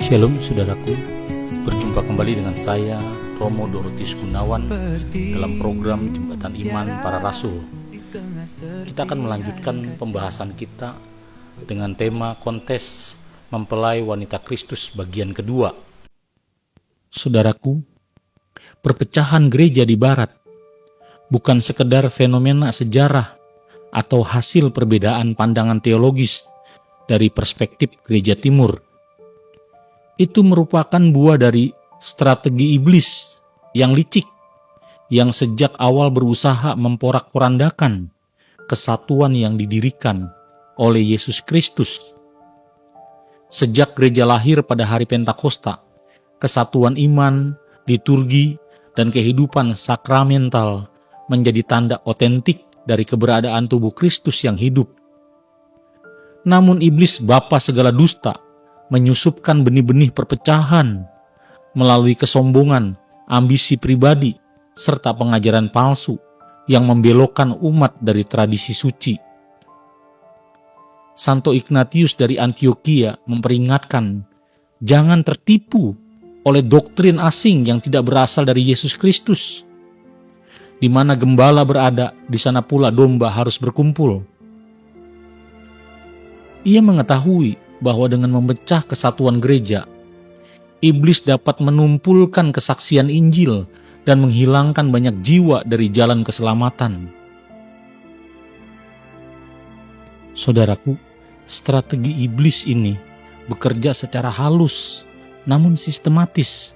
Shalom saudaraku, berjumpa kembali dengan saya Romo Dorotius Gunawan dalam program Jembatan Iman Para Rasul. Kita akan melanjutkan pembahasan kita dengan tema kontes mempelai wanita Kristus bagian kedua. Saudaraku, perpecahan gereja di barat bukan sekedar fenomena sejarah atau hasil perbedaan pandangan teologis dari perspektif gereja timur. Itu merupakan buah dari strategi iblis yang licik, yang sejak awal berusaha memporak-porandakan kesatuan yang didirikan oleh Yesus Kristus. Sejak gereja lahir pada hari Pentakosta, kesatuan iman, liturgi, dan kehidupan sakramental menjadi tanda otentik dari keberadaan tubuh Kristus yang hidup. Namun iblis bapa segala dusta menyusupkan benih-benih perpecahan melalui kesombongan, ambisi pribadi, serta pengajaran palsu yang membelokkan umat dari tradisi suci. Santo Ignatius dari Antioquia memperingatkan, jangan tertipu oleh doktrin asing yang tidak berasal dari Yesus Kristus. Di mana gembala berada, di sana pula domba harus berkumpul. Ia mengetahui bahwa dengan memecah kesatuan gereja, iblis dapat menumpulkan kesaksian Injil dan menghilangkan banyak jiwa dari jalan keselamatan. Saudaraku, strategi iblis ini bekerja secara halus namun sistematis.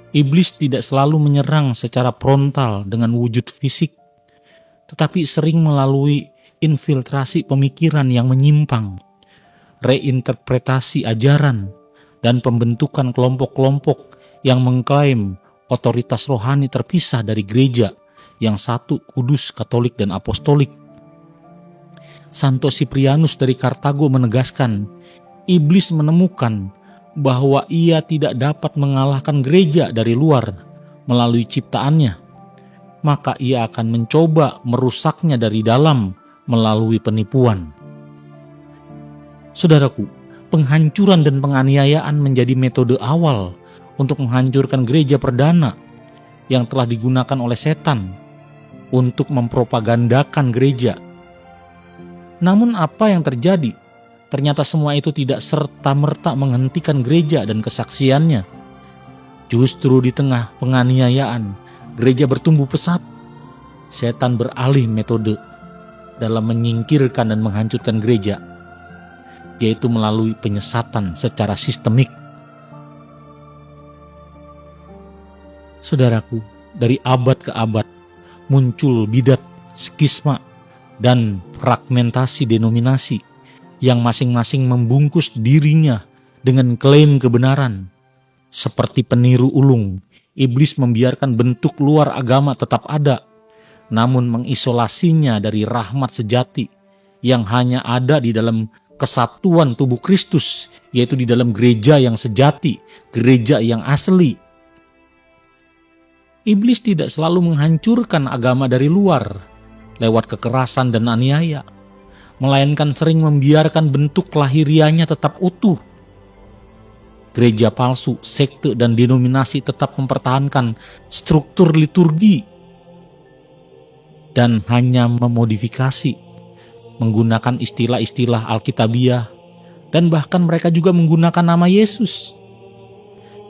Iblis tidak selalu menyerang secara frontal dengan wujud fisik, tetapi sering melalui infiltrasi pemikiran yang menyimpang, reinterpretasi ajaran, dan pembentukan kelompok-kelompok yang mengklaim otoritas rohani terpisah dari gereja yang satu, kudus, katolik, dan apostolik. Santo Siprianus dari Kartago menegaskan, iblis menemukan bahwa ia tidak dapat mengalahkan gereja dari luar melalui ciptaannya, maka ia akan mencoba merusaknya dari dalam melalui penipuan. Saudaraku, penghancuran dan penganiayaan menjadi metode awal untuk menghancurkan gereja perdana yang telah digunakan oleh setan untuk mempropagandakan gereja. Namun apa yang terjadi? Ternyata semua itu tidak serta-merta menghentikan gereja dan kesaksiannya. Justru di tengah penganiayaan, gereja bertumbuh pesat. Setan beralih metode dalam menyingkirkan dan menghancurkan gereja, yaitu melalui penyesatan secara sistemik. Saudaraku, dari abad ke abad muncul bidat, skisma, dan fragmentasi denominasi yang masing-masing membungkus dirinya dengan klaim kebenaran. Seperti peniru ulung, iblis membiarkan bentuk luar agama tetap ada, namun mengisolasinya dari rahmat sejati yang hanya ada di dalam kesatuan tubuh Kristus, yaitu di dalam gereja yang sejati, gereja yang asli. Iblis tidak selalu menghancurkan agama dari luar lewat kekerasan dan aniaya, melainkan sering membiarkan bentuk lahirianya tetap utuh. Gereja palsu, sekte, dan denominasi tetap mempertahankan struktur liturgi dan hanya memodifikasi, menggunakan istilah-istilah Alkitabiah, dan bahkan mereka juga menggunakan nama Yesus.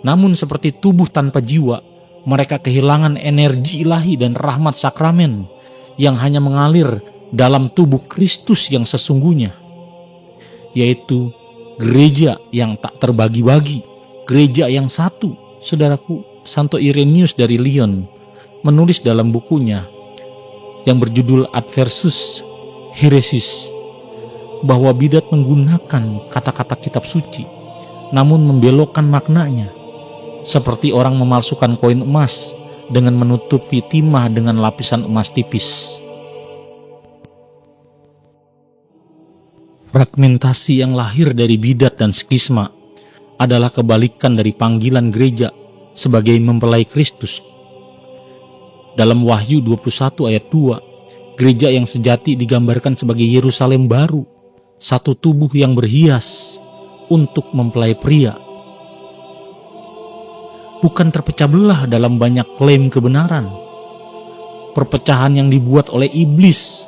Namun seperti tubuh tanpa jiwa, mereka kehilangan energi ilahi dan rahmat sakramen yang hanya mengalir dalam tubuh Kristus yang sesungguhnya, yaitu gereja yang tak terbagi-bagi, gereja yang satu. Saudaraku, Santo Irenaeus dari Lyon menulis dalam bukunya yang berjudul Adversus Heresis bahwa bidat menggunakan kata-kata kitab suci namun membelokkan maknanya, seperti orang memalsukan koin emas dengan menutupi timah dengan lapisan emas tipis. Fragmentasi yang lahir dari bidat dan skisma adalah kebalikan dari panggilan gereja sebagai mempelai Kristus. Dalam Wahyu 21 ayat 2, gereja yang sejati digambarkan sebagai Yerusalem baru, satu tubuh yang berhias untuk mempelai pria. bukan terpecah belah dalam banyak klaim kebenaran. Perpecahan yang dibuat oleh iblis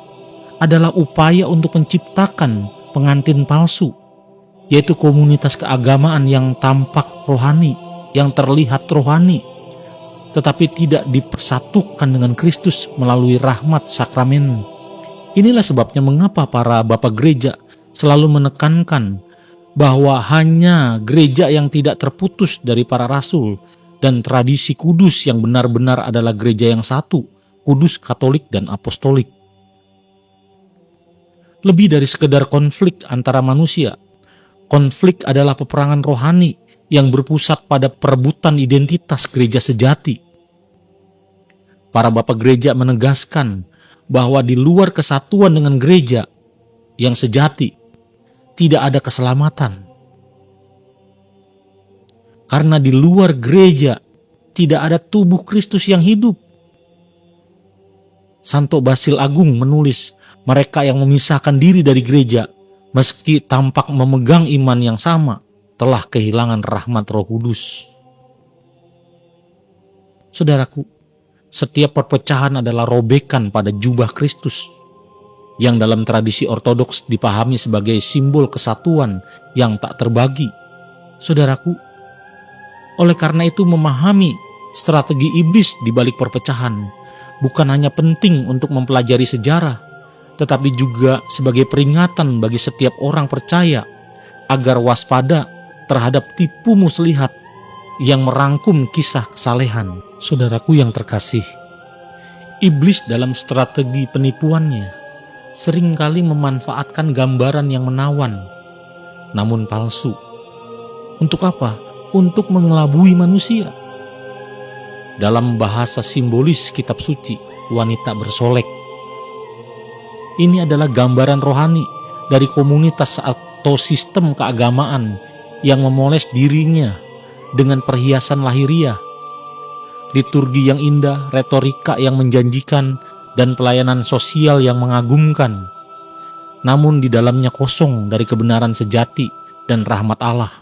adalah upaya untuk menciptakan pengantin palsu, yaitu komunitas keagamaan yang tampak rohani, yang terlihat rohani, tetapi tidak dipersatukan dengan Kristus melalui rahmat sakramen. Inilah sebabnya mengapa para bapak gereja selalu menekankan bahwa hanya gereja yang tidak terputus dari para rasul dan tradisi kudus yang benar-benar adalah gereja yang satu, kudus, katolik, dan apostolik. Lebih dari sekedar konflik antara manusia, konflik adalah peperangan rohani yang berpusat pada perebutan identitas gereja sejati. Para bapak gereja menegaskan bahwa di luar kesatuan dengan gereja yang sejati, tidak ada keselamatan. Karena di luar gereja tidak ada tubuh Kristus yang hidup. Santo Basil Agung menulis, mereka yang memisahkan diri dari gereja, meski tampak memegang iman yang sama, telah kehilangan rahmat Roh Kudus. Saudaraku, setiap perpecahan adalah robekan pada jubah Kristus, yang dalam tradisi ortodoks dipahami sebagai simbol kesatuan yang tak terbagi. Saudaraku, oleh karena itu memahami strategi iblis di balik perpecahan bukan hanya penting untuk mempelajari sejarah, tetapi juga sebagai peringatan bagi setiap orang percaya agar waspada terhadap tipu muslihat yang merangkum kisah kesalehan. Saudaraku yang terkasih, iblis dalam strategi penipuannya seringkali memanfaatkan gambaran yang menawan, namun palsu. Untuk apa? Untuk mengelabui manusia. Dalam bahasa simbolis kitab suci, wanita bersolek. Ini adalah gambaran rohani dari komunitas atau sistem keagamaan yang memoles dirinya dengan perhiasan lahiriah, liturgi yang indah, retorika yang menjanjikan, dan pelayanan sosial yang mengagumkan, namun di dalamnya kosong dari kebenaran sejati dan rahmat Allah.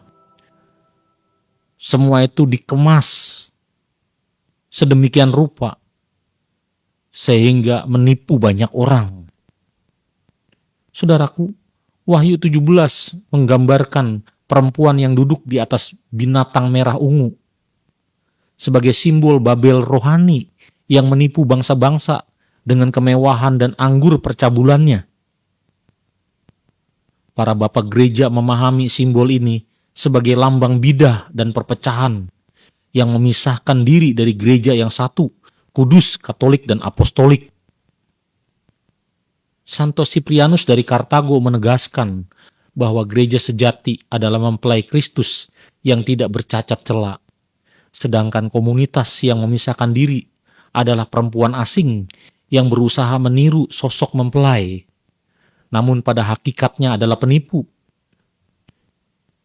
Semua itu dikemas sedemikian rupa sehingga menipu banyak orang. Saudaraku, Wahyu 17 menggambarkan perempuan yang duduk di atas binatang merah ungu sebagai simbol Babel rohani yang menipu bangsa-bangsa dengan kemewahan dan anggur percabulannya. Para bapak gereja memahami simbol ini sebagai lambang bidah dan perpecahan yang memisahkan diri dari gereja yang satu, kudus, katolik, dan apostolik. Santo Siprianus dari Kartago menegaskan bahwa gereja sejati adalah mempelai Kristus yang tidak bercacat cela, sedangkan komunitas yang memisahkan diri adalah perempuan asing yang berusaha meniru sosok mempelai, namun pada hakikatnya adalah penipu.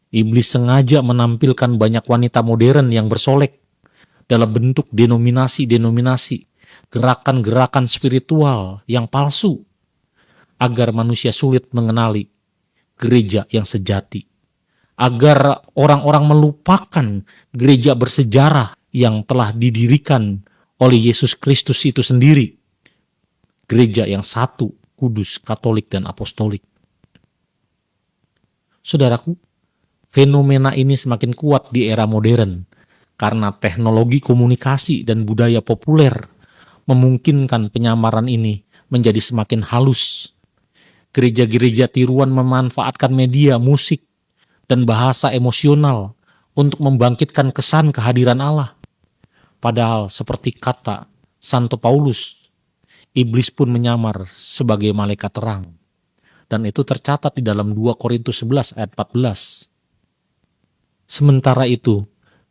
Iblis sengaja menampilkan banyak wanita modern yang bersolek dalam bentuk denominasi-denominasi, gerakan-gerakan spiritual yang palsu, agar manusia sulit mengenali gereja yang sejati, agar orang-orang melupakan gereja bersejarah yang telah didirikan oleh Yesus Kristus itu sendiri, gereja yang satu, kudus, katolik, dan apostolik. Saudaraku, fenomena ini semakin kuat di era modern karena teknologi komunikasi dan budaya populer memungkinkan penyamaran ini menjadi semakin halus. Gereja-gereja tiruan memanfaatkan media, musik, dan bahasa emosional untuk membangkitkan kesan kehadiran Allah. Padahal seperti kata Santo Paulus, iblis pun menyamar sebagai malaikat terang. Dan itu tercatat di dalam 2 Korintus 11 ayat 14. Sementara itu,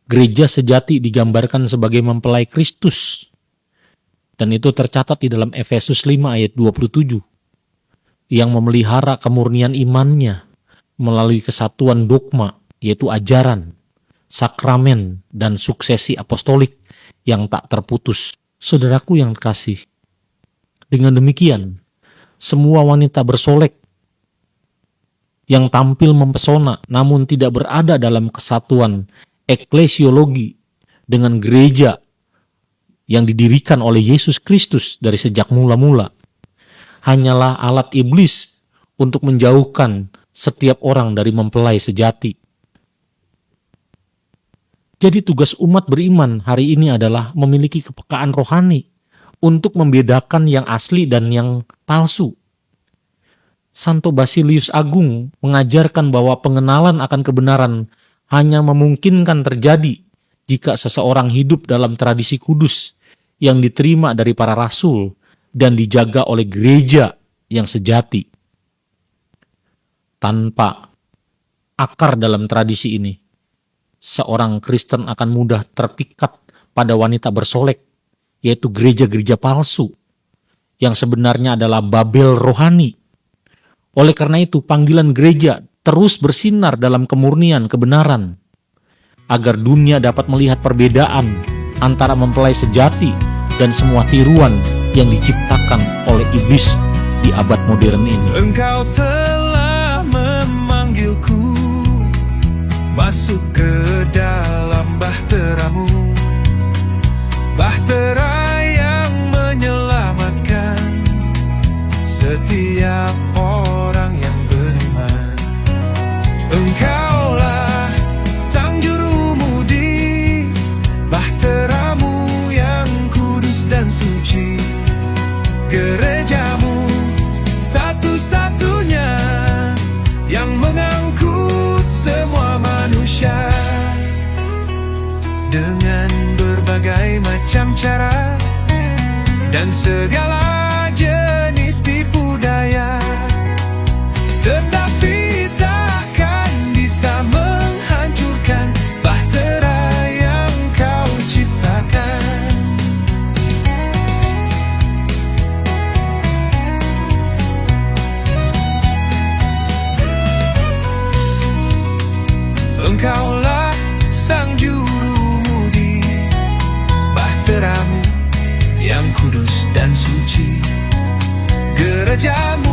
gereja sejati digambarkan sebagai mempelai Kristus. Dan itu tercatat di dalam Efesus 5 ayat 27. Yang memelihara kemurnian imannya melalui kesatuan dogma, yaitu ajaran, sakramen, dan suksesi apostolik yang tak terputus. Saudaraku yang kasih, dengan demikian, semua wanita bersolek yang tampil mempesona namun tidak berada dalam kesatuan eklesiologi dengan gereja yang didirikan oleh Yesus Kristus dari sejak mula-mula hanyalah alat iblis untuk menjauhkan setiap orang dari mempelai sejati. Jadi tugas umat beriman hari ini adalah memiliki kepekaan rohani untuk membedakan yang asli dan yang palsu. Santo Basilius Agung mengajarkan bahwa pengenalan akan kebenaran hanya memungkinkan terjadi jika seseorang hidup dalam tradisi kudus yang diterima dari para rasul dan dijaga oleh gereja yang sejati. Tanpa akar dalam tradisi ini, seorang Kristen akan mudah terpikat pada wanita bersolek, yaitu gereja-gereja palsu, yang sebenarnya adalah Babel rohani. Oleh karena itu, panggilan gereja terus bersinar dalam kemurnian kebenaran, agar dunia dapat melihat perbedaan antara mempelai sejati dan semua tiruan yang diciptakan oleh iblis di abad modern ini. Engkau telah memanggilku masuk ke dalam bahteramu, bahtera yang menyelamatkan setiap orang yang beriman. Engkaulah sang jurumudi, bahteramu yang kudus dan suci, gerejamu satu-satunya yang mengangkut semua manusia dengan berbagai macam cara dan segala jenis tipu daya, tetapi takkan bisa menghancurkan bahtera yang kau ciptakan. Engkaulah sang jurumudi, bahteramu yang kudus dan suci, gerejamu